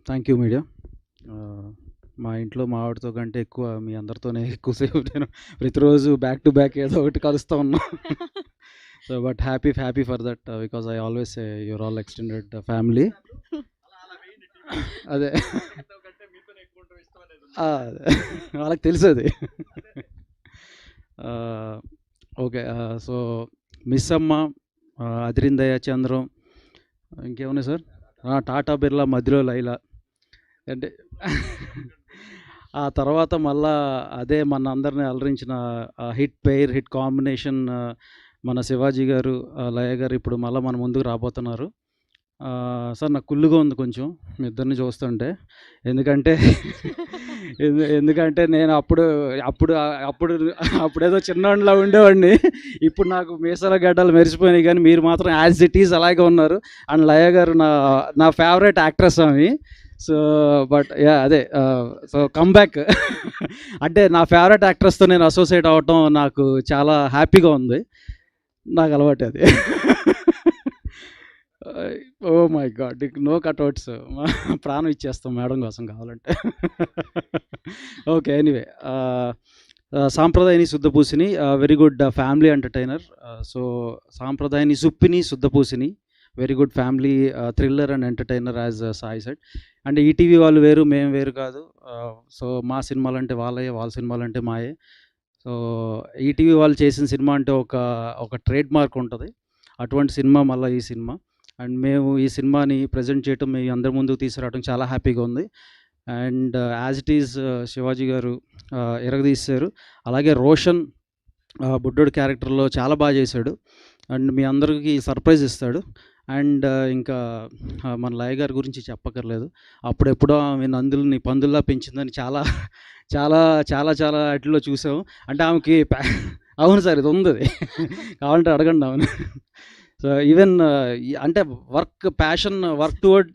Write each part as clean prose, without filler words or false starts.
Thank you media. మా ఇంట్లో మా ఆవిడతో కంటే ఎక్కువ మీ అందరితోనే ఎక్కువసేపు నేను ప్రతిరోజు బ్యాక్ టు బ్యాక్ ఏదో ఒకటి కలుస్తూ ఉన్నా. So but happy for that because I always say your all extended family. అదే వాళ్ళకి తెలుసు అది. ఓకే. సో మిస్ అమ్మ, అదిరిందయ్య చంద్రం, ఇంకేమున్నాయి సార్, టాటా బిర్లా, మధ్యలో లైలా, అంటే ఆ తర్వాత మళ్ళా అదే మన అందరిని అలరించిన హిట్ కాంబినేషన్ మన శివాజీ గారు, లయ గారు ఇప్పుడు మళ్ళీ మన ముందుకు రాబోతున్నారు. సార్ నాకు కుళ్ళుగా ఉంది కొంచెం మీ ఇద్దరిని చూస్తుంటే, ఎందుకంటే నేను అప్పుడేదో చిన్నవాడిలా ఉండేవాడిని. ఇప్పుడు నాకు మీసాల గడ్డలు మెరిసిపోయినాయి, కానీ మీరు మాత్రం యాజ్ ఇట్ ఈజ్ అలాగే ఉన్నారు. అండ్ లయ గారు నా ఫేవరెట్ యాక్ట్రెస్ ఆమె. సో బట్ అదే సో కమ్బ్యాక్ అంటే నా ఫేవరెట్ యాక్ట్రెస్తో నేను అసోసియేట్ అవ్వటం నాకు చాలా హ్యాపీగా ఉంది. నాకు అలవాటు అది. Oh my god, no cutouts, ప్రాణం ఇచ్చేస్తాం మేడం కోసం కావాలంటే. Okay, anyway, Sampradayani Shuddhapoosini very good family entertainer. So Sampradayani Suppini Shuddhapoosini very good family thriller and entertainer as Sai said. అంటే ఈటీవీ వాళ్ళు వేరు, మేము వేరు కాదు. సో మా సినిమాలు అంటే వాళ్ళే, వాళ్ళ సినిమాలు అంటే మాయే. సో ఈటీవీ వాళ్ళు చేసిన సినిమా అంటే ఒక ట్రేడ్ మార్క్ ఉంటుంది. అటువంటి సినిమా మళ్ళీ ఈ సినిమా. అండ్ మేము ఈ సినిమాని ప్రజెంట్ చేయటం, మీ అందరి ముందుకు తీసుకురావడం చాలా హ్యాపీగా ఉంది. And as it is Shivaji గారు ఎరగదీశారు. అలాగే రోషన్ బుడ్డోడు క్యారెక్టర్లో చాలా బాగా చేశాడు. అండ్ మీ అందరికీ సర్ప్రైజ్ ఇస్తాడు. అండ్ ఇంకా మన లయ గారి గురించి చెప్పక్కర్లేదు. అప్పుడెప్పుడో ఆమె నందుల్ని పందుల్లా పెంచిందని చాలా చాలా చాలా చాలా వాటిల్లో చూసాము. అంటే ఆమెకి అవును సార్, ఇది ఉంది, కావాలంటే అడగండి ఆమెను. సో ఈవెన్ అంటే వర్క్ టువర్డ్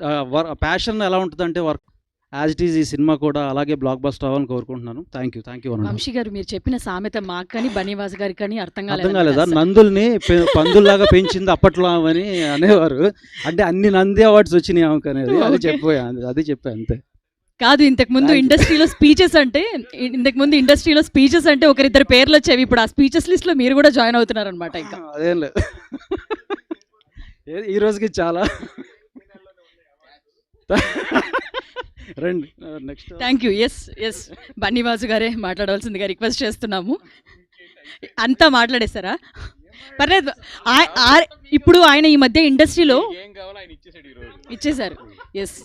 ప్యాషన్ ఎలా ఉంటుందంటే వర్క్ యాజ్ ఇట్ ఈజ్ ఈ సినిమా కూడా అలాగే బ్లాక్ బస్టర్ అవ్వాలని కోరుకుంటున్నాను. Thank you. వంశీ గారు, మీరు చెప్పిన సామెత మాకు కానీ బనీవాస్ గారికి కానీ అర్థం కాలేదా? నందుల్ని పందుల్లాగా పెంచింది అప్పట్లో అని అనేవారు. అంటే అన్ని నంది అవార్డ్స్ వచ్చినాయి ఆమెకు అనేది, అది చెప్పా అంతే. కాదు, ఇంతకుముందు ఇండస్ట్రీలో స్పీచెస్ అంటే ఒకరిద్దరు పేర్లు వచ్చేవి. ఇప్పుడు ఆ స్పీచెస్ లిస్ట్ లో మీరు కూడా జాయిన్ అవుతున్నారు అనమాట. ఇంకా అదేం లేదు, ఈ రోజుకి చాలా రండి next. Thank you. Yes Bunny Vasu గారే మాట్లాడవలసిందిగా రిక్వెస్ట్ చేస్తున్నాము. అంతా మాట్లాడేస్తారా? పర్లేదు. ఇప్పుడు ఆయన ఈ మధ్య ఇండస్ట్రీలో ఇచ్చేశారు. ఎస్